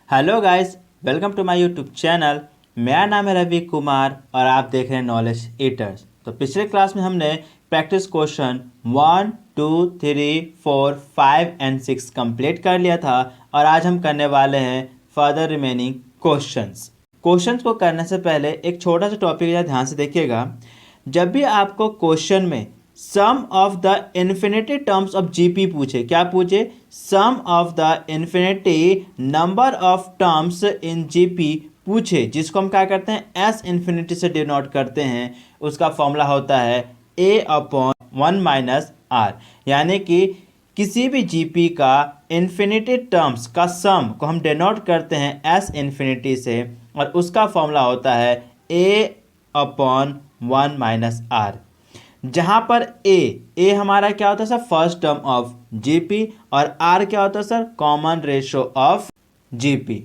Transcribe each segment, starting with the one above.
Hello guys, welcome to my YouTube channel. मेरा नाम है रवि कुमार और आप देख रहे हैं नॉलेज ईटर्स। तो पिछले क्लास में हमने प्रैक्टिस क्वेश्चन 1, 2, 3, 4, 5 एंड 6 कंप्लीट कर लिया था और आज हम करने वाले हैं फर्दर रिमेनिंग क्वेश्चंस। क्वेश्चंस को करने से पहले एक छोटा सा टॉपिक ध्यान से देखिएगा। जब भी आपको क्वेश्चन में sum of the infinity terms of GP पूछे, क्या पूछे? Sum of the infinity number of terms in GP पूछे, जिसको हम क्या करते हैं एस इन्फिनिटी से डिनोट करते हैं। उसका फॉर्मूला होता है ए अपॉन 1 माइनस आर, यानी कि किसी भी जीपी का इन्फिनिटी टर्म्स का सम को हम डिनोट करते हैं एस इन्फिनिटी से और उसका फॉर्मूला होता है ए अपॉन 1 माइनस आर। जहां पर ए हमारा क्या होता है sir? First term of GP और आर क्या होता है sir? Common ratio of GP.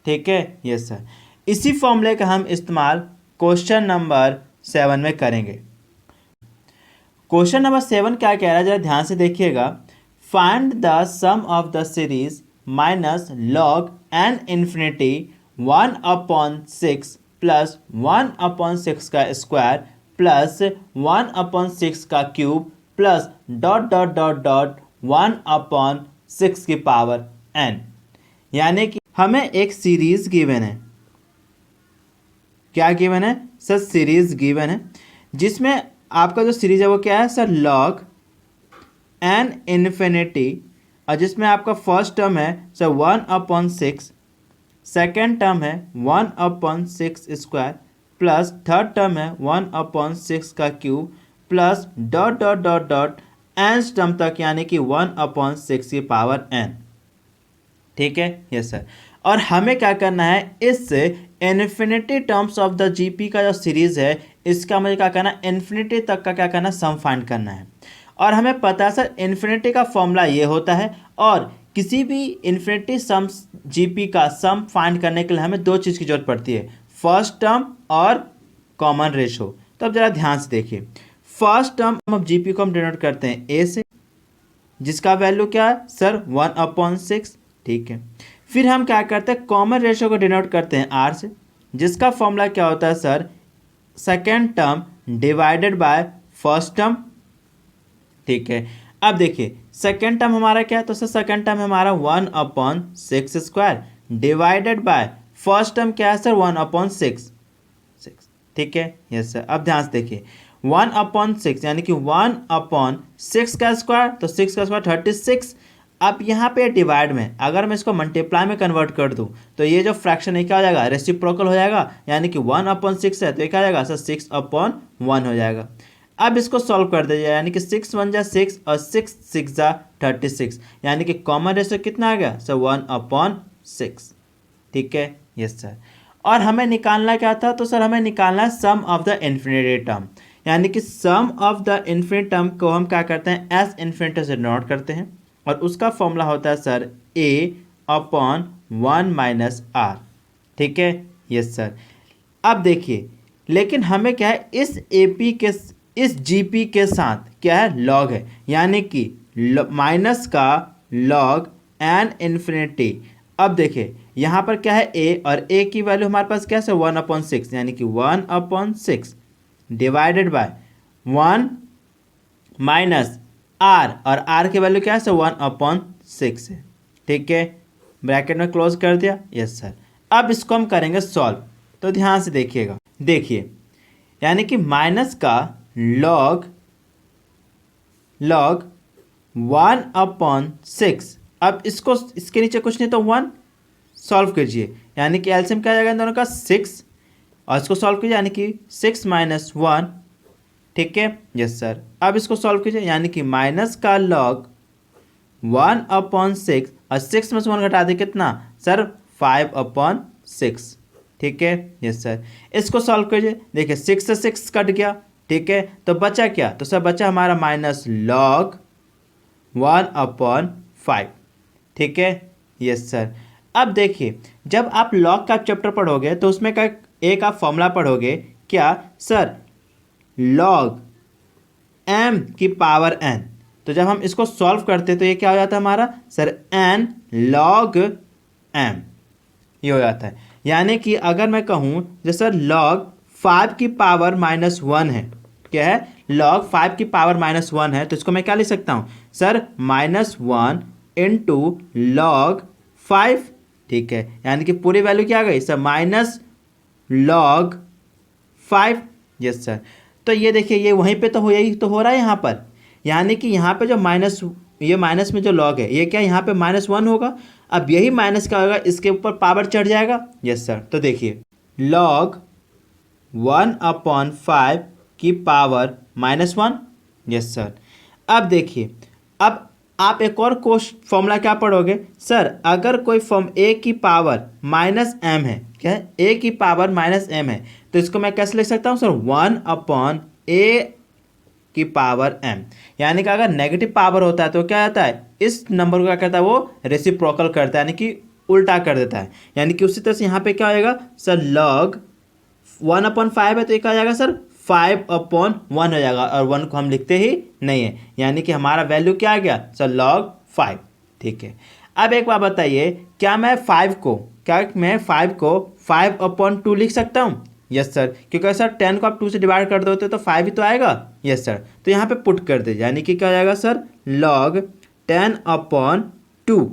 ठीक है, यस सर। इसी फॉर्मूले का हम इस्तेमाल क्वेश्चन नंबर 7 में करेंगे। क्वेश्चन नंबर 7 क्या कह रहा है, जरा ध्यान से देखिएगा। Find the sum of the series minus log n infinity 1/6 plus 1/6 का स्क्वायर प्लस 1/6 का cube plus dot dot dot dot 1/6 की पावर n। यानी कि हमें एक सीरीज गिवन है। क्या गिवन है सर? सीरीज गिवन है, जिसमें आपका जो सीरीज है वो क्या है सर? लॉग एन इन्फिनिटी, और जिसमें आपका फर्स्ट टर्म है सर 1/6, सेकेंड टर्म है 1/6 स्क्वायर प्लस थर्ड टर्म है 1/6 का cube plus dot dot dot dot n term तक, यानी कि 1/6 की पावर n। ठीक है, यस सर। और हमें क्या करना है, इस infinity terms of the GP का जो सीरीज है इसका मुझे क्या करना है, इन्फिनिटी तक का क्या करना है, सम फाइंड करना है। और हमें पता है सर इन्फिनिटी का फॉर्मूला ये होता है, और किसी भी इन्फिनिटी सम जीपी का सम फाइंड करने के लिए हमें दो चीज़ की जरूरत पड़ती है, फर्स्ट टर्म और कॉमन रेशो। तो अब जरा ध्यान से देखिए, फर्स्ट टर्म ऑफ जीपी को हम डिनोट करते हैं ए से, जिसका वैल्यू क्या है सर? 1/6। ठीक है, फिर हम क्या करते हैं, कॉमन रेशो को डिनोट करते हैं आर से, जिसका फॉर्मूला क्या होता है sir? Second term divided by first term. ठीक है, अब देखिए सेकेंड टर्म हमारा क्या है, तो सर सेकेंड टर्म हमारा 1/6 square divided by first term क्या है सर? 1/6। ठीक है, यस सर। अब ध्यान से देखिए 1/6 यानी कि 1/6 का स्क्वायर, तो 6 का स्क्वायर 36। अब यहाँ पे डिवाइड में अगर मैं इसको मल्टीप्लाई में कन्वर्ट कर दूँ तो ये जो फ्रैक्शन है क्या हो जाएगा? रेसिप्रोकल हो जाएगा, यानी कि 1/6 है तो ये क्या हो जाएगा सर? 6/1 हो जाएगा। अब इसको सॉल्व कर दीजिए, यानी कि 6 1 जा 6 और 6 6 जा 36, यानी कि कॉमन रेशो कितना आ गया सर? 1/6। ठीक है, यस सर। और हमें निकालना क्या था, तो सर हमें निकालना है सम ऑफ द इन्फिनिटी टर्म, यानी कि sum of the infinity term को हम क्या करते हैं, एस इन्फिनिटी से डिनोट करते हैं, और उसका फॉर्मूला होता है सर a/1 माइनस आर। ठीक है, यस सर। अब देखिए, लेकिन हमें क्या है, इस जीपी के साथ क्या है? लॉग है, यानी कि माइनस का लॉग एन इन्फिनिटी। अब देखिए यहाँ पर क्या है a, और a की वैल्यू हमारे पास क्या है? 1/6, यानी कि 1/6 डिवाइडेड बाय 1 माइनस r, और r की वैल्यू क्या है? 1/6 है। ठीक है, ब्रैकेट में क्लोज कर दिया, यस सर। अब इसको हम करेंगे सॉल्व, तो ध्यान से देखिएगा। देखिए, यानी कि माइनस का लॉग 1/6, अब इसको इसके नीचे कुछ नहीं तो 1 सॉल्व कीजिए, यानी कि एलसीएम क्या आ जाएगा इन दोनों का? 6, और इसको सॉल्व कीजिए, यानी कि 6 माइनस 1। ठीक है, यस सर। अब इसको सॉल्व कीजिए, यानी कि माइनस का लॉग 1/6 और 6 में से 1 घटा दे कितना सर? 5/6। ठीक है, यस सर। इसको सॉल्व कीजिए, देखिए 6 से 6 कट गया। ठीक है, तो बचा क्या? तो सर बचा हमारा माइनस लॉग 1/5। ठीक है, यस सर। अब देखिए, जब आप लॉग का चैप्टर पढ़ोगे तो उसमें का एक आप फॉर्मूला पढ़ोगे, क्या सर? लॉग m की पावर n। तो जब हम इसको सॉल्व करते तो ये क्या हो जाता है हमारा सर? n log m। ये हो जाता है। यानी कि अगर मैं कहूँ जैसे लॉग 5 की पावर -1 है, क्या है, लॉग 5 की पावर -1 है, तो इसको मैं क्या लिख सकता हूँ सर, -1 इंटू लॉग 5, ठीक है। यानी कि पूरी वैल्यू क्या आ गई सर, -log 5। Yes sir. तो ये देखिए ये वहीं पे तो हो, यही तो हो रहा है यहाँ पर। यानी कि यहाँ पे जो माइनस, ये माइनस में जो लॉग है ये क्या यहाँ पे -1 होगा। अब यही माइनस क्या होगा, इसके ऊपर पावर चढ़ जाएगा। Yes sir. तो देखिए log 1/5 की पावर -1। Yes sir. अब देखिए, अब आप एक और फॉर्मूला क्या पढ़ोगे सर, अगर कोई फॉर्म a की पावर -m है, क्या है, a की पावर -m है, तो इसको मैं कैसे लिख सकता हूँ सर, 1/a की पावर m। यानी कि अगर नेगेटिव पावर होता है तो क्या आता है, इस नंबर को क्या करता है, वो रेसिप्रोकल करता है, यानी कि उल्टा कर देता है। यानी कि उसी तरह से यहाँ पे क्या होएगा सर, log 1/5 है तो ये क्या हो जाएगा सर, 5/1 हो जाएगा, और 1 को हम लिखते ही नहीं है। यानी कि हमारा वैल्यू क्या आ गया सर, log 5। ठीक है। अब एक बात बताइए, क्या मैं 5 को 5/2 लिख सकता हूँ? यस सर, क्योंकि सर 10 को आप 2 से डिवाइड कर दोगे तो 5 ही तो आएगा। Yes sir. तो यहाँ पे पुट कर दीजिए, यानी कि क्या हो जाएगा सर, log 10/2।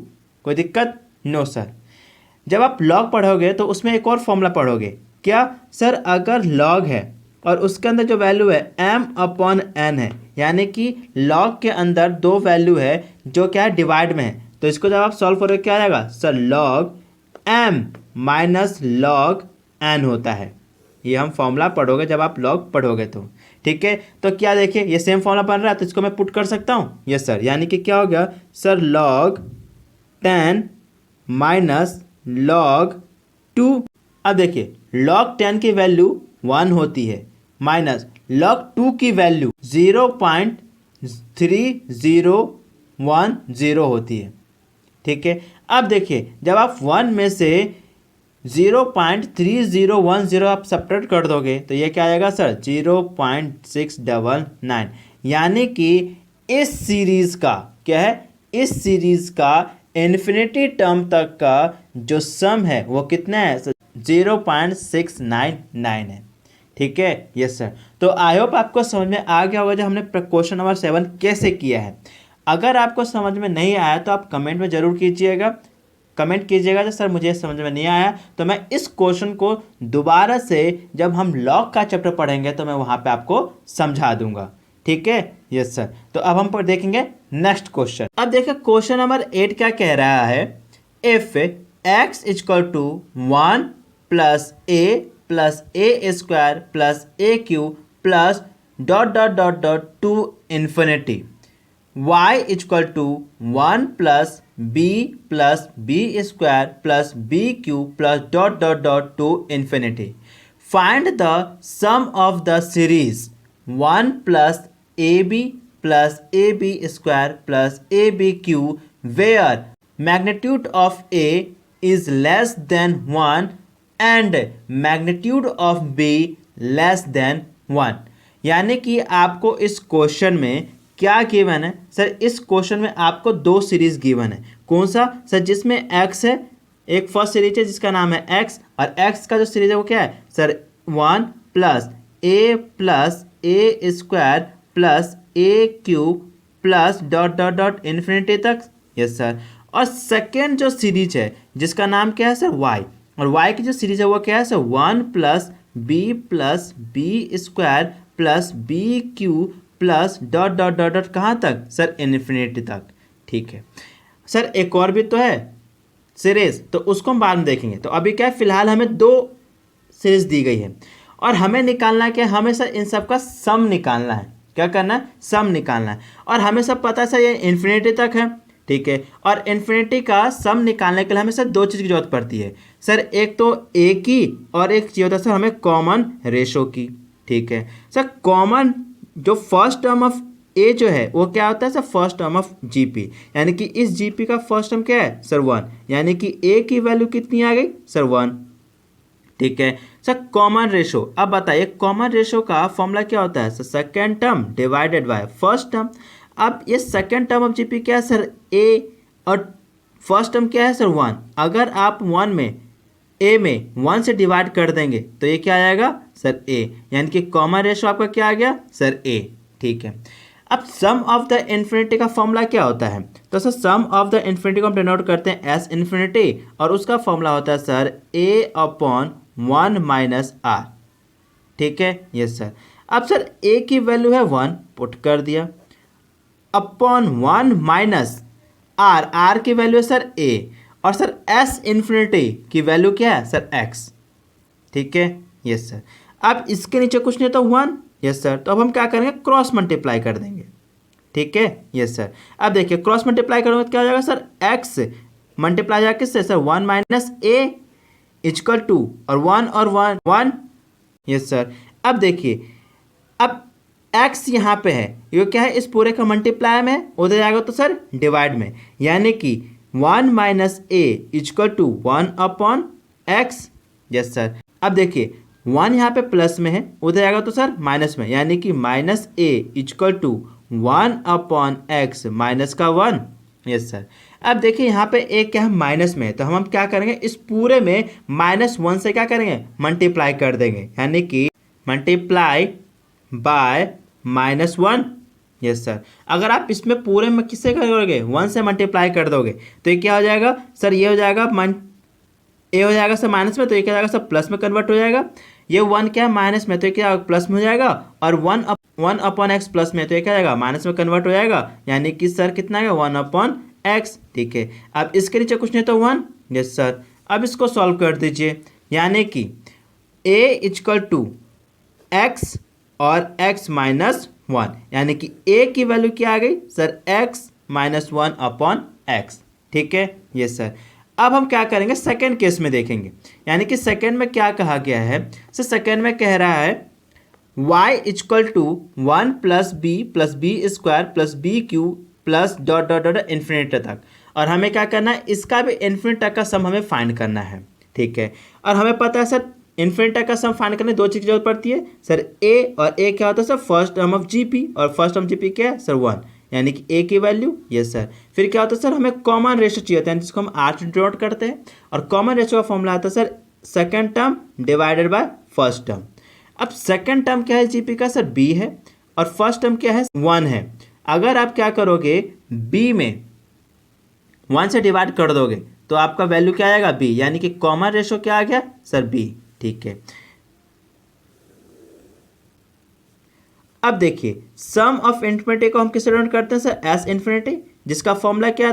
कोई दिक्कत? No sir. जब आप log पढ़ोगे तो उसमें एक और फॉर्मूला पढ़ोगे, क्या सर, अगर log है और उसके अंदर जो वैल्यू है m/n है, यानी कि log के अंदर दो वैल्यू है जो क्या है, डिवाइड में है, तो इसको जब आप सॉल्व करोगे क्या आ जाएगा sir, log m - log n होता है। ये हम फॉर्मूला पढ़ोगे जब आप log पढ़ोगे तो। ठीक है। तो क्या देखिए ये सेम फॉर्मूला बन रहा है, तो इसको मैं पुट कर सकता हूँ। Yes sir. यानी कि क्या हो गया सर, log 10 - log 2। अब देखिए log 10 की वैल्यू 1 होती है, माइनस log 2 की वैल्यू 0.3010 होती है। ठीक है। अब देखिए जब आप 1 में से 0.3010 आप सब्ट्रैक्ट कर दोगे तो ये क्या आएगा सर, 0.699। यानी कि इस सीरीज का क्या है, इस सीरीज का इन्फिनिटी टर्म तक का जो सम है वो कितना है सर, 0.699 है। ठीक है। Yes sir. तो आई होप आपको समझ में आ गया होगा जो हमने क्वेश्चन नंबर 7 कैसे किया है। अगर आपको समझ में नहीं आया तो आप कमेंट में ज़रूर कीजिएगा, कमेंट कीजिएगा जो सर मुझे समझ में नहीं आया, तो मैं इस क्वेश्चन को दोबारा से जब हम लॉग का चैप्टर पढ़ेंगे तो मैं वहाँ पे आपको समझा दूंगा। ठीक है। Yes sir. तो अब हम पर देखेंगे नेक्स्ट क्वेश्चन। अब देखिए क्वेश्चन नंबर 8 क्या कह रहा है, if x = 1 + a + a² + a³ plus ... to infinity, y = 1 + b + b² + b³ to infinity. Find the sum of the series 1 + ab + ab² + ab³ where magnitude of a is less than 1 and magnitude of b less than 1। यानी कि आपको इस question में क्या given है sir, इस question में आपको दो सीरीज गिवन है। कौन सा सर, जिसमें x है, एक फर्स्ट सीरीज है जिसका नाम है x, और x का जो सीरीज है वो क्या है sir, 1 + a + a² + a³ + ... infinity तक। Yes sir. और सेकेंड जो सीरीज है जिसका नाम क्या है सर, y, और y की जो सीरीज है वो क्या है सर, 1 + b + b² + b³ + ... कहाँ तक सर, इन्फिनिटी तक। ठीक है सर। एक और भी तो है सीरीज, तो उसको हम बाद में देखेंगे। तो अभी क्या है, फिलहाल हमें दो सीरीज दी गई है और हमें निकालना है कि हमें सर इन सब का सम निकालना है। क्या करना है, सम निकालना है। और हमें सब पता है सर ये इन्फिनिटी तक है। ठीक है। और इन्फिनिटी का सम निकालने के लिए हमें सर दो चीज़ की जरूरत पड़ती है सर, एक तो ए की और एक चीज़ होता है सर हमें कॉमन रेशो की। ठीक है सर। कॉमन जो फर्स्ट टर्म ऑफ ए जो है वो क्या होता है sir, first term of GP, यानी कि इस जीपी का फर्स्ट टर्म क्या है सर, 1, यानी कि ए की वैल्यू कितनी आ गई सर, 1। ठीक है सर। कॉमन रेशो, अब बताइए कॉमन रेशो का फॉर्मूला क्या होता है sir, second term divided by first term. अब ये सेकेंड टर्म ऑफ जीपी क्या है सर, ए, और फर्स्ट टर्म क्या है सर, 1। अगर आप 1 में ए में 1 से डिवाइड कर देंगे तो ये क्या आ जाएगा सर ए, यानी कि कॉमन रेशो आपका क्या आ गया सर ए। ठीक है, अब सम ऑफ द इन्फिनिटी का फॉर्मूला क्या होता है? तो sir sum of the infinity को हम डिनोट करते हैं एस इन्फिनिटी, और उसका फॉर्मूला होता है sir A upon 1 minus are. ठीक है, यस सर। अब सर ए की वैल्यू है 1, पुट कर दिया, अपॉन 1 माइनस आर, आर की वैल्यू है सर ए, और सर एस इन्फिनिटी की वैल्यू क्या है सर एक्स। ठीक है, यस सर। अब इसके नीचे कुछ नहीं तो 1, यस सर। तो अब हम क्या करेंगे, क्रॉस मल्टीप्लाई कर देंगे। ठीक है, यस सर। अब देखिए क्रॉस मल्टीप्लाई करोगे तो क्या हो जाएगा सर एक्स मल्टीप्लाई जाएगा किससे sir 1 minus A equal to, और 1 और 1 1, यस सर। अब देखिए अब x यहाँ पे है, ये क्या है इस पूरे का मल्टीप्लाई में, उधर जाएगा तो सर डिवाइड में, यानी कि 1 minus A equal to 1 upon X. Yes sir. अब देखिए 1 यहाँ पे प्लस में है, उधर जाएगा तो सर माइनस में, यानी कि minus A equal to 1 upon x minus का 1। Yes sir. अब देखिए यहाँ पे एक क्या है माइनस में है, तो हम क्या करेंगे इस पूरे में -1 से क्या करेंगे मल्टीप्लाई कर देंगे, यानी कि मल्टीप्लाई बाय -1। Yes sir. अगर आप इसमें पूरे में किससे करोगे 1 से मल्टीप्लाई कर दोगे तो ये क्या हो जाएगा सर, ये हो जाएगा ए हो जाएगा सर माइनस में, तो ये क्या हो जाएगा सर प्लस में कन्वर्ट हो जाएगा। ये 1 क्या है माइनस में, तो ये क्या प्लस में हो जाएगा, और 1 अपॉन एक्स प्लस में, तो ये क्या हो जाएगा माइनस में कन्वर्ट हो जाएगा, यानी कि सर कितना है 1 अपॉन एक्स। ठीक है, अब इसके नीचे कुछ नहीं तो 1। Yes sir. अब इसको सॉल्व कर दीजिए, यानी कि ए इक्वल टू एक्स और x माइनस 1, यानी कि a की वैल्यू क्या आ गई sir x minus 1 upon x. ठीक है, यस सर। अब हम क्या करेंगे सेकेंड केस में देखेंगे, यानी कि सेकेंड में क्या कहा गया है सर, सेकेंड में कह रहा है y equal to 1 plus b square plus b cube plus dot dot dot infinity तक, और हमें क्या करना है इसका भी इन्फिनिटी तक का सम हमें फाइंड करना है। ठीक है, और हमें पता है सर इन्फिनिटी का सम फाइंड करने 2 चीज़ की जरूरत पड़ती है सर, ए, और ए क्या होता है sir first term of GP, और फर्स्ट टर्म जीपी क्या है सर 1, यानी कि ए की वैल्यू। Yes sir. फिर क्या होता है सर हमें कॉमन रेशो चाहिए होता है जिसको हम आर से डिनोट करते हैं, और कॉमन रेशो का फॉर्मूला आता है sir second term divided by first term. अब सेकेंड टर्म क्या है जीपी का सर बी है, और फर्स्ट टर्म क्या है 1 है। अगर आप क्या करोगे बी में 1 से डिवाइड कर दोगे तो आपका वैल्यू क्या आएगा बी, यानी कि कॉमन रेशो क्या आ गया सर बी। ठीक है, अब देखिए सम ऑफ इन्फिनिटी को हम किससे डिनोट करते हैं सर एस इन्फिनिटी, जिसका फॉर्मूला क्या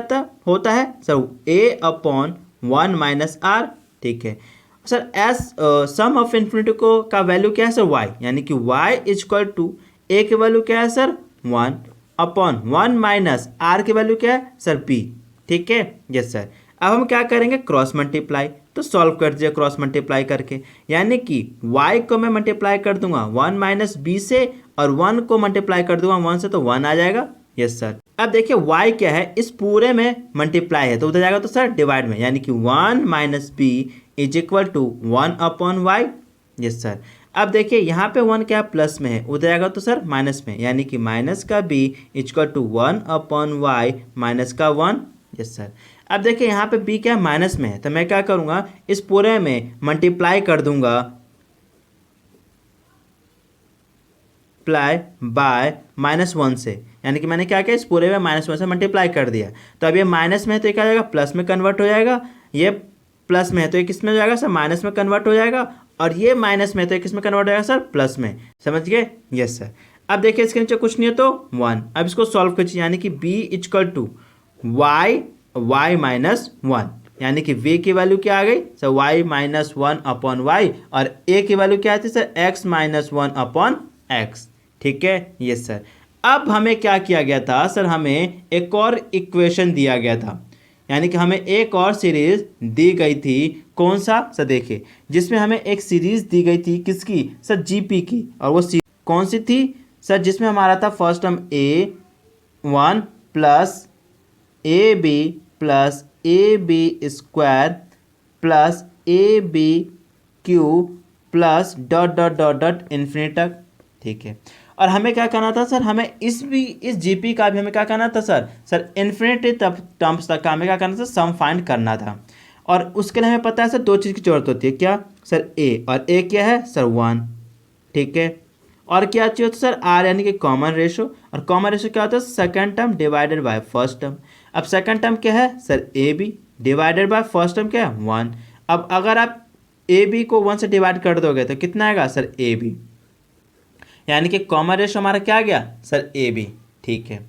होता है sir A upon 1 minus are. ठीक है sir, S sum of infinity को का वैल्यू क्या है सर वाई, यानी कि वाई इक्वल टू ए की वैल्यू क्या है सर 1 अपॉन 1 माइनस आर की वैल्यू क्या है सर बी। ठीक है, यस सर। अब हम क्या करेंगे क्रॉस मल्टीप्लाई, तो सॉल्व कर दीजिए क्रॉस मल्टीप्लाई करके, यानी कि y को मैं मल्टीप्लाई कर दूंगा 1 माइनस बी से, और 1 को मल्टीप्लाई कर दूंगा 1 से, तो 1 आ जाएगा। Yes sir. अब देखिए y क्या है इस पूरे में मल्टीप्लाई है, तो उधर जाएगा तो सर डिवाइड में, यानी कि 1 minus b is equal to 1 upon y. Yes sir. अब देखिए यहाँ पे 1 क्या प्लस में है, उधर जाएगा तो सर माइनस में, यानी कि माइनस का b equal to 1 upon y minus का 1। Yes sir. अब देखिए यहाँ पे b क्या माइनस में है, तो मैं क्या करूँगा इस पूरे में मल्टीप्लाई कर दूंगा बाय -1 से, यानी कि मैंने क्या किया इस पूरे में -1 से मल्टीप्लाई कर दिया, तो अब ये माइनस में है तो ये क्या हो जाएगा प्लस में कन्वर्ट हो जाएगा, ये प्लस में है तो ये किस में हो जाएगा सर माइनस में कन्वर्ट हो जाएगा, और ये माइनस में है तो ये किस में कन्वर्ट हो जाएगा सर प्लस में। समझ गए? Yes sir. अब देखिए इसके नीचे कुछ नहीं है तो 1। अब इसको सॉल्व कीजिए, यानी कि b equal to y minus 1, यानी कि v की वैल्यू क्या आ गई sir y minus 1 upon y, और a की वैल्यू क्या आती है sir x minus 1 upon x. ठीक है, यस सर। अब हमें क्या किया गया था सर, हमें एक और इक्वेशन दिया गया था, यानी कि हमें एक और सीरीज दी गई थी, कौन सा सर देखिए, जिसमें हमें एक सीरीज दी गई थी किसकी सर जीपी की, और वो कौन सी थी सर, जिसमें हमारा था first term a1 plus a b plus a b square plus a b cube plus dot dot dot dot infinity तक। ठीक है, और हमें क्या करना था सर, हमें इस जीपी का भी हमें क्या करना था सर इन्फिनिटी टर्म्स तक का हमें क्या करना था सम फाइंड करना था, और उसके लिए हमें पता है सर दो चीज़ की जरूरत होती है, क्या सर ए, और ए क्या है सर 1, ठीक है। और क्या चाहिए होता है सर आर यानी कि कॉमन रेशो, और कॉमन रेशो क्या होता है second term divided by first term. अब सेकंड टर्म क्या है sir a b divided by first term क्या है 1। अब अगर आप ए बी को 1 से डिवाइड कर दोगे तो कितना आएगा सर ए बी, यानी कि कॉमन रेशो हमारा क्या आ गया सर ए बी, ठीक है।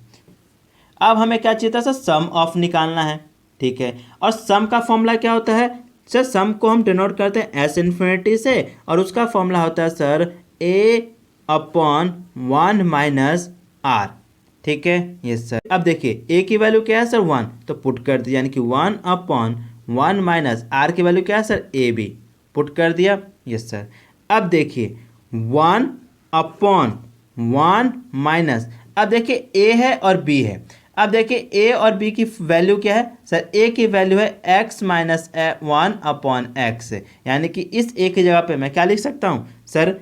अब हमें क्या चाहिए था सर सम ऑफ निकालना है, ठीक है। और सम का फॉर्मूला क्या होता है सर, सम को हम डिनोट करते हैं एस इन्फिनिटी से, और उसका फॉर्मूला होता है sir A upon 1 minus are, ठीक है। Yes sir. अब देखिए ए की वैल्यू क्या है सर 1, तो पुट कर दिया, यानी कि 1 अपॉन 1 माइनस आर की वैल्यू क्या है सर ए बी, पुट कर दिया। Yes sir. अब देखिए 1 अपॉन 1 माइनस, अब देखिए ए है और बी है। अब देखिए ए और बी की वैल्यू क्या है सर, ए की वैल्यू है x माइनस 1 अपॉन एक्स, यानी कि इस ए की जगह पे मैं क्या लिख सकता हूँ sir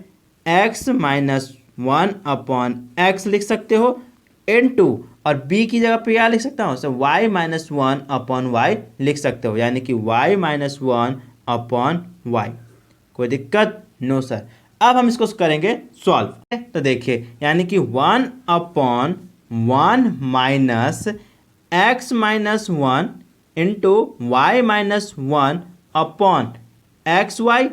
x minus 1 upon x लिख सकते हो इनटू, और b की जगह पे क्या लिख सकता हूँ sir y minus 1 upon y लिख सकते हो, यानी कि y माइनस 1 अपॉन वाई। कोई दिक्कत नो सर। अब हम इसको करेंगे सॉल्व, तो देखिए यानी कि 1 upon 1 minus x minus 1 into y minus 1 upon x y.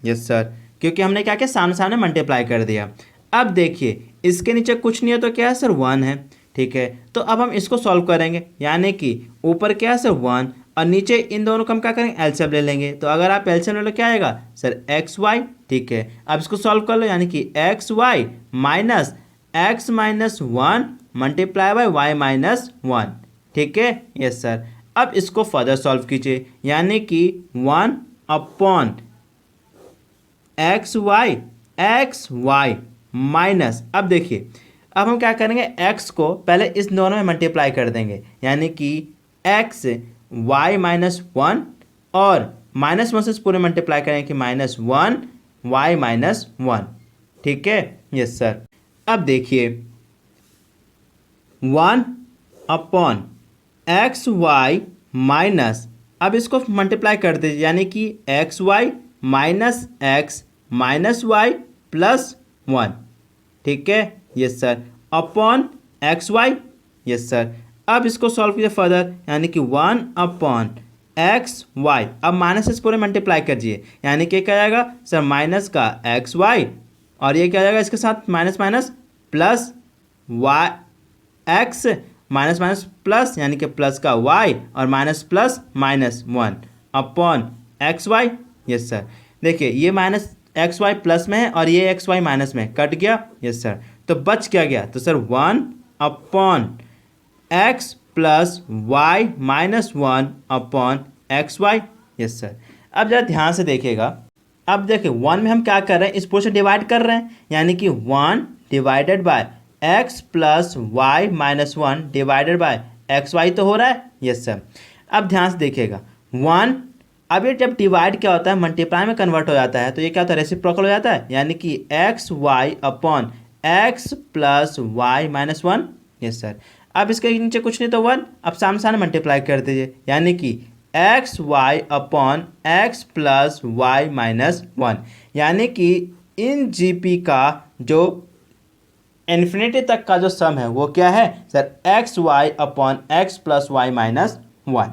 Yes sir, क्योंकि हमने क्या किया सामने सामने मल्टीप्लाई कर दिया। अब देखिए इसके नीचे कुछ नहीं है तो क्या है सर 1 है, ठीक है। तो अब हम इसको सॉल्व करेंगे, यानी कि ऊपर क्या है सर 1 और नीचे इन दोनों को हम क्या करेंगे एलसीएम ले लेंगे। तो अगर आप एलसीएम ले लो क्या आएगा सर एक्स वाई, ठीक है। अब इसको सॉल्व कर लो, यानी कि x y minus x minus 1 multiply by y minus 1, ठीक है। Yes sir. अब इसको फर्दर सॉल्व कीजिए, यानी कि 1 अपॉन एक्स वाई माइनस, अब देखिए अब हम क्या करेंगे एक्स को पहले इस दोनों में मल्टीप्लाई कर देंगे, यानी कि एक्स वाई माइनस 1 और माइनस 1 से पूरे मल्टीप्लाई करेंगे कि माइनस 1 वाई माइनस 1, ठीक है। Yes sir. अब देखिए 1 अपॉन एक्स वाई माइनस, अब इसको मल्टीप्लाई कर दीजिए, यानी कि x y minus x minus y plus 1, ठीक है। Yes sir. Upon x y. Yes sir. अब इसको सॉल्व कीजिए फर्दर, यानी कि 1 अपॉन एक्स वाई, अब माइनस से पूरे मल्टीप्लाई करिए, यानी कि क्या आएगा सर माइनस का एक्स वाई, और ये क्या आएगा इसके साथ minus minus plus y x minus minus plus, यानी कि प्लस का वाई और minus plus minus 1 upon x y. Yes sir. देखिए ये माइनस एक्स वाई प्लस में है और ये एक्स वाई माइनस में कट गया। Yes sir. तो बच क्या गया, तो sir 1 upon x plus y minus 1 upon x y. Yes sir. अब जरा ध्यान से देखिएगा, अब देखिए 1 में हम क्या कर रहे हैं इस पूरे से डिवाइड कर रहे हैं, यानी कि 1 divided by x plus y minus 1 divided by x y तो हो रहा है। Yes sir. अब ध्यान से देखिएगा 1, अब ये जब डिवाइड क्या होता है मल्टीप्लाई में कन्वर्ट हो जाता है, तो ये क्या होता है रेसिप्रोकल हो जाता है, यानी कि x y upon x plus y minus 1। Yes sir. अब इसके नीचे कुछ नहीं तो 1, अब सामने सामने मल्टीप्लाई कर दीजिए, यानी कि x y upon x plus y minus 1, यानी कि इन जीपी का जो इन्फिनिटी तक का जो सम है वो क्या है sir x y upon x plus y minus 1,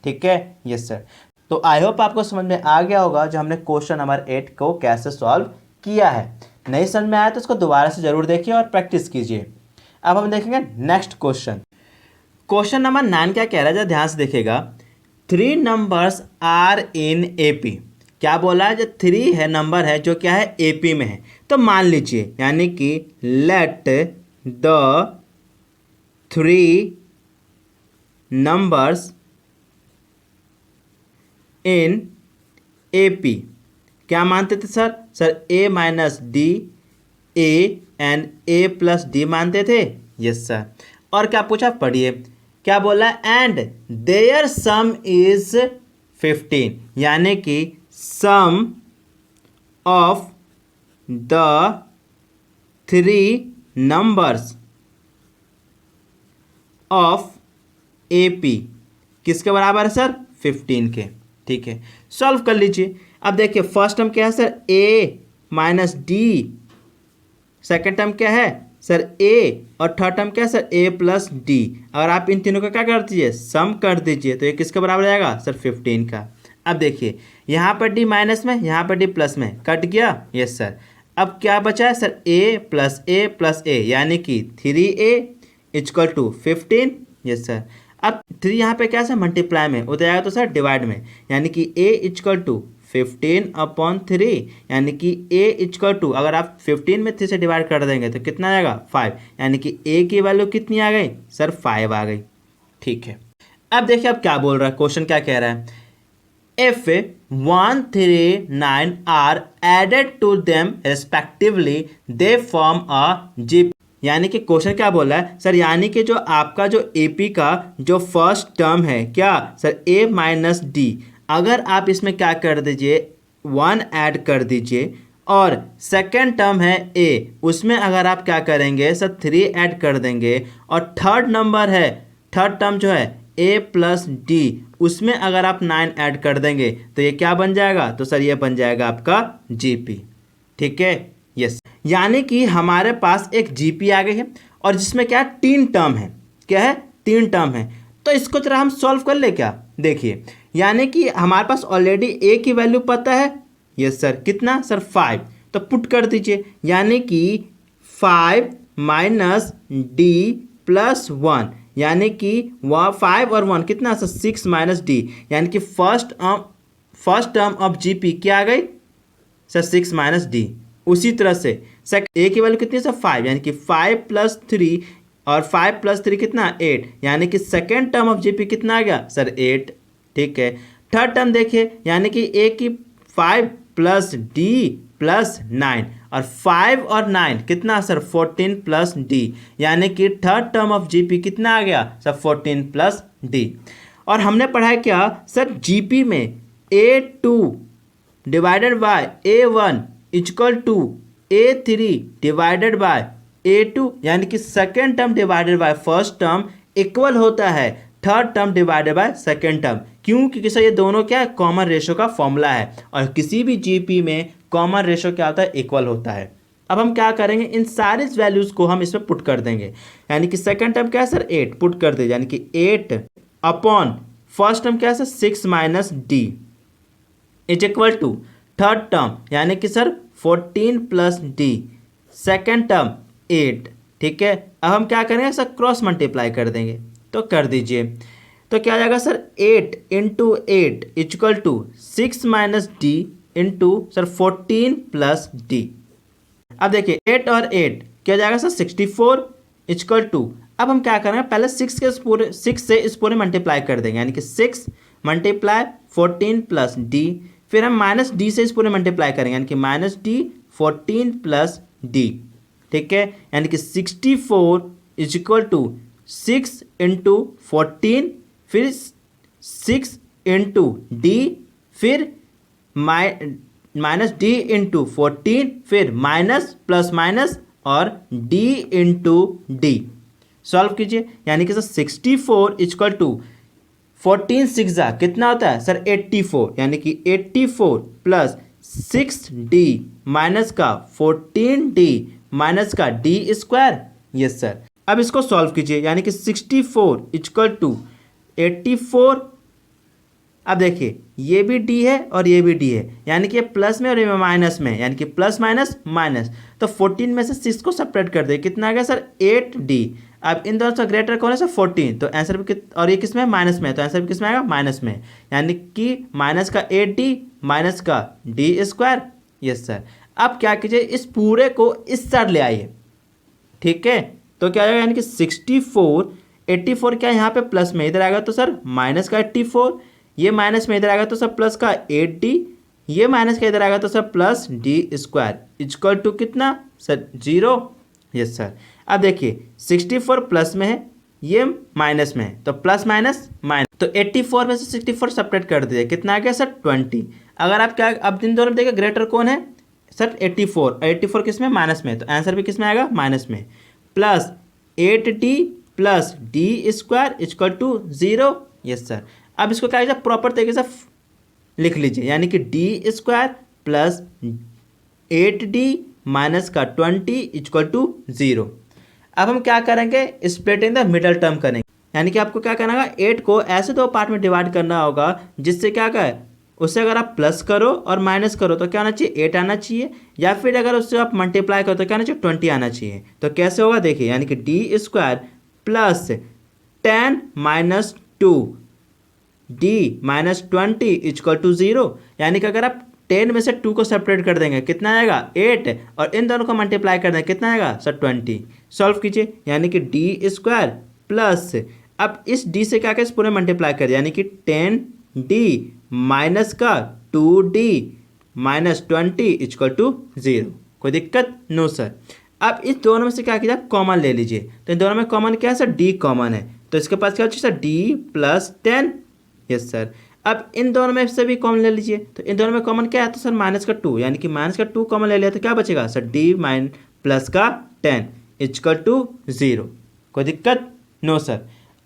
ठीक है। Yes sir. तो आई होप आपको समझ में आ गया होगा जो हमने क्वेश्चन नंबर 8 को कैसे सॉल्व किया है। नहीं समझ में आया तो इसको दोबारा से जरूर देखिए और प्रैक्टिस कीजिए। अब हम देखेंगे नेक्स्ट क्वेश्चन। क्वेश्चन नंबर 9 क्या कह रहा है जरा ध्यान से देखिएगा, 3 नंबर्स आर इन एपी। क्या बोला है, जो 3 है नंबर है जो क्या है एपी में है। तो मान लीजिए, यानी कि let the 3 numbers in AP, क्या मानते थे sir A minus D A and A plus D मानते थे। Yes sir. और क्या पूछा पढ़िए, क्या बोला एंड देयर सम इज 15, यानी कि sum of the 3 numbers of AP किसके बराबर है सर 15 के। ठीक है, सॉल्व कर लीजिए। अब देखिए फर्स्ट टर्म क्या है सर ए माइनस डी, सेकेंड टर्म क्या है सर ए, और थर्ड टर्म क्या है सर ए प्लस डी। अगर आप इन तीनों का क्या कर दीजिए सम कर दीजिए तो ये किसके बराबर आएगा सर 15 का। अब देखिए यहाँ पर डी माइनस में, यहाँ पर डी प्लस में, कट गया। Yes sir. अब क्या बचा है सर ए प्लस ए यानी कि 3a equal to 15। Yes sir. अब 3 यहाँ पे क्या सर मल्टीप्लाई में, उधर आएगा तो सर डिवाइड में, यानी कि a इक्वल टू 15/3 यानी कि a इक्वल टू, अगर आप 15 में 3 से डिवाइड कर देंगे तो कितना आएगा 5, यानी कि a की वैल्यू कितनी आ गई सर 5 आ गई। ठीक है, अब देखिए अब क्या बोल रहा है, क्वेश्चन क्या कह रहा है, if 1, 3, 9 are added to them respectively they form a GP। यानी कि क्वेश्चन क्या बोल रहा है सर, यानी कि जो आपका जो AP का जो फर्स्ट टर्म है क्या सर a माइनस डी, अगर आप इसमें क्या कर दीजिए 1 ऐड कर दीजिए, और सेकेंड टर्म है a, उसमें अगर आप क्या करेंगे सर 3 ऐड कर देंगे, और थर्ड नंबर है, थर्ड टर्म जो है a प्लस डी, उसमें अगर आप 9 ऐड कर देंगे तो ये क्या बन जाएगा, तो सर ये बन जाएगा आपका GP। ठीक है, यस। यानी कि हमारे पास एक GP आ गई है और जिसमें क्या 3 टर्म है, क्या है 3 टर्म है, तो इसको जरा हम सॉल्व कर ले क्या। देखिए यानी कि हमारे पास ऑलरेडी a की वैल्यू पता है, यस सर, कितना सर 5, तो पुट कर दीजिए, यानी कि 5 माइनस डी प्लस 1, यानी कि 5 और 1 कितना सर 6 माइनस डी, यानी कि फर्स्ट टर्म ऑफ GP क्या आ गई सर 6 माइनस डी। उसी तरह से ए की वैल्यू कितनी है सर 5, यानी कि 5 प्लस 3, और 5 प्लस 3 कितना 8, यानी कि सेकेंड टर्म ऑफ GP कितना आ गया सर 8। ठीक है, थर्ड टर्म देखिए, यानी कि ए की 5 प्लस डी प्लस 9, और 5 और 9 कितना सर 14 प्लस डी, यानी कि थर्ड टर्म ऑफ GP कितना आ गया सर 14 प्लस डी। और हमने पढ़ा है क्या सर GP में A2 divided by A1 equal to A3 divided by A2, यानी कि second term divided by first term equal होता है third term divided by second term. क्यों? क्योंकि सर ये दोनों क्या है कॉमन रेशो का फॉर्मूला है, और किसी भी GP में कॉमन रेशो क्या होता है इक्वल होता है। अब हम क्या करेंगे, इन सारी वैल्यूज को हम इसमें पुट कर देंगे, यानी कि सेकेंड टर्म क्या है सर 8 पुट कर दे, यानी कि 8 अपॉन फर्स्ट टर्म क्या है sir 6 minus d is equal to third term यानी कि sir 14 plus d, second term 8। ठीक है, अब हम क्या करेंगे सर क्रॉस मल्टीप्लाई कर देंगे, तो कर दीजिए, तो क्या आ जाएगा sir 8 into 8 equal to 6 minus d into sir 14 plus d. अब देखिए 8 और 8 क्या जाएगा सर 64 इक्वल टू, अब हम क्या करेंगे पहले 6 से इस पूरे मल्टीप्लाई कर देंगे, यानी कि 6 मल्टीप्लाई 14 प्लस डी, फिर हम माइनस डी से इस पूरे मल्टीप्लाई करेंगे, यानी कि माइनस डी 14 प्लस डी। ठीक है, यानी कि 64 इज इक्वल टू 6 इंटू 14, फिर 6 इंटू डी, फिर माइनस डी इंटू 14, फिर माइनस प्लस माइनस और डी इंटू डी। सॉल्व कीजिए, यानी कि सर 64 इक्वल टू 14 6 कितना होता है सर 84, यानी कि 84 प्लस 6d माइनस का 14d माइनस का डी स्क्वायर। Yes sir. अब इसको सॉल्व कीजिए, यानी कि 64 इक्वल टू 84। अब देखिए ये भी d है और ये भी d है, यानी कि ये प्लस में और ये माइनस में, यानी कि प्लस माइनस माइनस, तो 14 में से 6 को सेपरेट कर दे, कितना आ गया सर 8d। अब इन दोनों से ग्रेटर कौन है सर 14, तो आंसर भी और ये किस में माइनस में, तो आंसर भी किस में आएगा माइनस में, यानी कि माइनस का 8d माइनस का डी स्क्वायर। Yes sir. अब क्या कीजिए, इस पूरे को इस साइड ले आइए। ठीक है, तो क्या आएगा, यानी कि 64 84 क्या यहाँ पे प्लस में, इधर आएगा तो सर माइनस का 84, ये माइनस में इधर आएगा तो सर प्लस का 8d, ये माइनस का इधर आएगा तो sir plus d square equal to कितना सर 0। Yes sir. अब देखिए 64 प्लस में है, ये माइनस में है, तो प्लस माइनस माइनस, तो 84 में से 64 सेपरेट कर दीजिए, कितना आ गया सर 20। अगर आप क्या अब इन दोनों में देखिए ग्रेटर कौन है सर 84, 84 किस में माइनस में, तो आंसर भी किस में आएगा माइनस में, plus 8d plus d square equal to 0। Yes sir. अब इसको क्या कीजिए, प्रॉपर तरीके से लिख लीजिए, यानी कि d square plus 8d minus का 20 इक्वल टू 0। अब हम क्या करेंगे, स्प्लिटिंग द मिडल टर्म करेंगे, यानी कि आपको क्या करना होगा, 8 को ऐसे दो पार्ट में डिवाइड करना होगा जिससे क्या कहे, उससे अगर आप प्लस करो और माइनस करो तो क्या आना चाहिए, 8 आना चाहिए, या फिर अगर उससे आप मल्टीप्लाई करो तो क्या आना चाहिए, 20 आना चाहिए। तो कैसे होगा देखिए, यानी कि d square plus 10 minus 2 d minus 20 equal to 0, यानी कि अगर आप 10 में से 2 को सेपरेट कर देंगे कितना आएगा, 8, और इन दोनों को मल्टीप्लाई कर देंगे कितना आएगा सर, 20। सॉल्व कीजिए, यानी कि डी स्क्वायर प्लस, अब इस डी से क्या पूरे मल्टीप्लाई कर, यानी कि 10d माइनस का 2d माइनस 20 इक्वल टू 0। कोई दिक्कत, नो सर। अब इस दोनों में से क्या कीजिए, कॉमन ले लीजिए, तो इन दोनों में कॉमन क्या है सर, डी कॉमन है, तो इसके पास क्या होगा sir, D plus 10। Yes sir. अब इन दोनों में से भी कॉमन ले लीजिए, तो इन दोनों में कॉमन क्या है, तो सर माइनस का 2, यानी कि माइनस का 2 कॉमन ले लिया तो क्या बचेगा सर, डी माइन प्लस का 10 इक्वल टू 0। कोई दिक्कत, नो सर।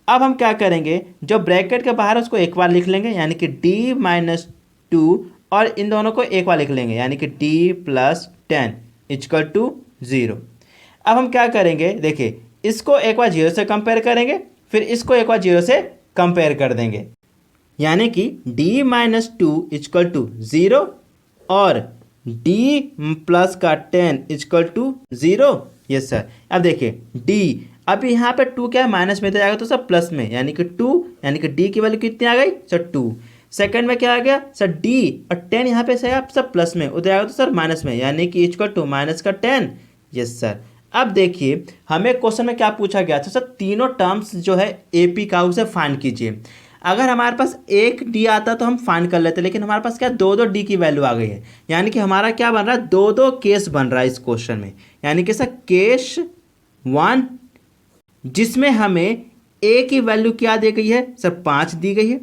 अब हम क्या करेंगे, जो ब्रैकेट के बाहर उसको एक बार लिख लेंगे, यानी कि डी माइनस 2, और इन दोनों को एक बार लिख लेंगे, यानी कि डी प्लस 10 इक्वल टू 0। अब हम क्या करेंगे, देखिए इसको एक बार 0 से कंपेयर करेंगे, फिर इसको एक बार 0 से कंपेयर कर देंगे, यानी कि d माइनस 2 इक्वल टू 0 और d प्लस का 10 इक्वल टू 0। Yes sir. अब देखिए d, अब यहाँ पे 2 क्या है, माइनस में तो जाएगा तो सर प्लस में, यानी कि 2, यानी कि d की वैल्यू कितनी आ गई सर 2। सेकंड में क्या आ गया सर d, और 10 यहाँ पे से आप सब प्लस में, उधर आएगा तो सर माइनस में, यानी कि इक्वल टू माइनस का 10। Yes sir. अब देखिए हमें क्वेश्चन में क्या पूछा गया था सर, तीनों टर्म्स जो है AP का उसे फाइंड कीजिए। अगर हमारे पास एक डी आता तो हम फाइंड कर लेते, लेकिन हमारे पास क्या दो डी की वैल्यू आ गई है, यानी कि हमारा क्या बन रहा है, दो केस बन रहा है इस क्वेश्चन में, यानी कि सर केस 1 जिसमें हमें ए की वैल्यू क्या दी गई है सर, 5 दी गई है,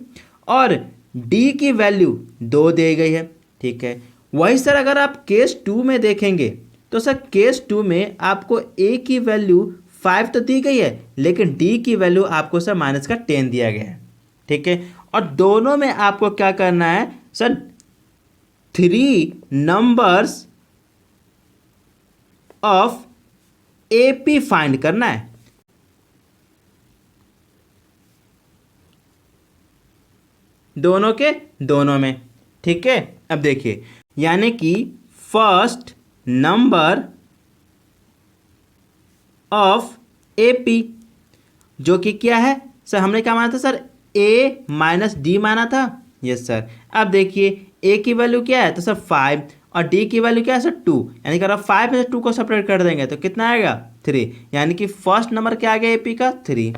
और डी की वैल्यू 2 दी गई है। ठीक है, वही सर अगर आप केस 2 में देखेंगे तो सर केस 2 में आपको ए की वैल्यू 5 तो दी गई है, लेकिन डी की वैल्यू आपको सर माइनस का 10 दिया गया है। ठीक है, और दोनों में आपको क्या करना है sir, 3 numbers of AP find करना है। दोनों के दोनों में। ठीक है, अब देखिए यानी कि फर्स्ट नंबर ऑफ AP जो कि क्या है सर, हमने क्या माना था सर, A माइनस डी माना था। Yes sir. अब देखिए A की वैल्यू क्या है तो सर 5, और D की वैल्यू क्या है सर 2, यानी कि अगर आप 5 में से 2 को सेपरेट कर देंगे तो कितना आएगा 3, यानी कि फर्स्ट नंबर क्या आ गया AP का 3।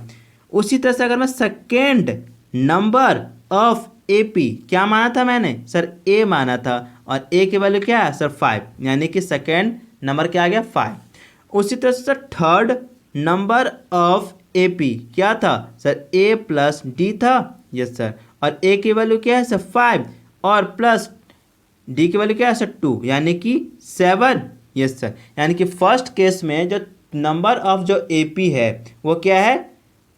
उसी तरह से अगर मैं सेकेंड नंबर ऑफ AP क्या माना था मैंने सर, A माना था, और A की वैल्यू क्या है सर 5, यानी कि सेकेंड नंबर क्या आ गया 5। उसी तरह से sir third number of AP क्या था सर, A प्लस डी था। Yes sir. और A की वैल्यू क्या है सर 5, और प्लस D की वैल्यू क्या है सर 2, यानी कि 7। Yes sir. यानी कि फर्स्ट केस में जो नंबर ऑफ जो AP है वो क्या है,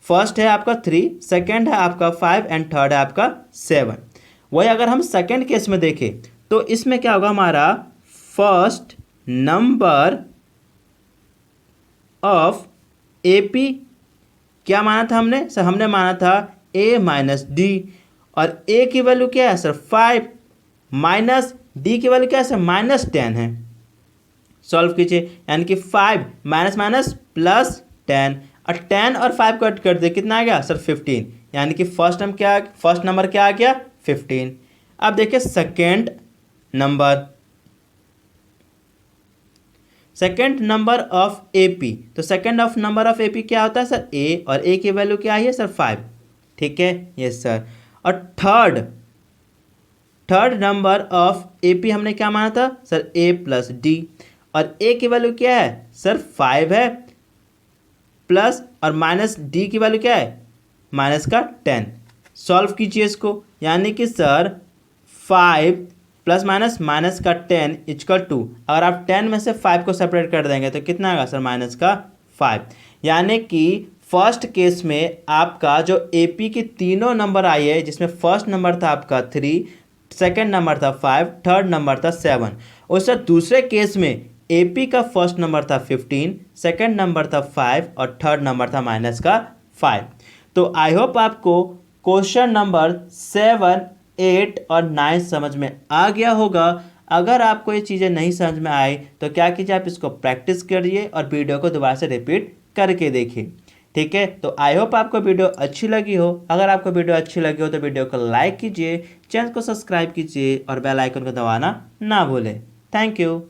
फर्स्ट है आपका 3, सेकेंड है आपका 5, एंड थर्ड है आपका 7। वही अगर हम सेकेंड केस में देखें तो इसमें क्या होगा, हमारा फर्स्ट नंबर ऑफ AP क्या माना था हमने सर, हमने माना था A माइनस डी, और A की वैल्यू क्या है सर 5, माइनस D की वैल्यू क्या है सर -10 है। सॉल्व कीजिए, यानी कि 5 माइनस माइनस प्लस 10, और 10 और 5 कट कर दे कितना आ गया सर 15, यानी कि फर्स्ट नंबर क्या आ गया 15। अब देखिए सेकेंड नंबर ऑफ AP, तो second of number of AP क्या होता है सर A, और A की वैल्यू क्या है सर 5। ठीक है, यस सर। और थर्ड नंबर ऑफ AP हमने क्या माना था सर, A प्लस डी, और A की वैल्यू क्या है सर 5 है, प्लस और माइनस D की वैल्यू क्या है माइनस का 10। सॉल्व कीजिए इसको, यानी कि सर 5 प्लस माइनस माइनस का 10 इक्वल टू, अगर आप 10 में से 5 को सेपरेट कर देंगे तो कितना आएगा सर माइनस का 5, यानी कि फर्स्ट केस में आपका जो एपी के तीनों नंबर आए हैं, जिसमें फर्स्ट नंबर था आपका 3, सेकंड नंबर था 5, थर्ड नंबर था 7। उससे दूसरे केस में एपी का फर्स्ट नंबर था 15, सेकंड नंबर था 5 और थर्ड नंबर था -5। तो आई होप आपको क्वेश्चन नंबर 7, 8 और 9 समझ में आ गया होगा। अगर आपको ये चीज़ें नहीं समझ में आई तो क्या कीजिए, आप इसको प्रैक्टिस करिए और वीडियो को दोबारा से रिपीट करके देखिए। ठीक है, तो आई होप आपको वीडियो अच्छी लगी हो। अगर आपको वीडियो अच्छी लगी हो तो वीडियो को लाइक कीजिए, चैनल को सब्सक्राइब कीजिए और बेल आइकन को दबाना ना भूलें। Thank you.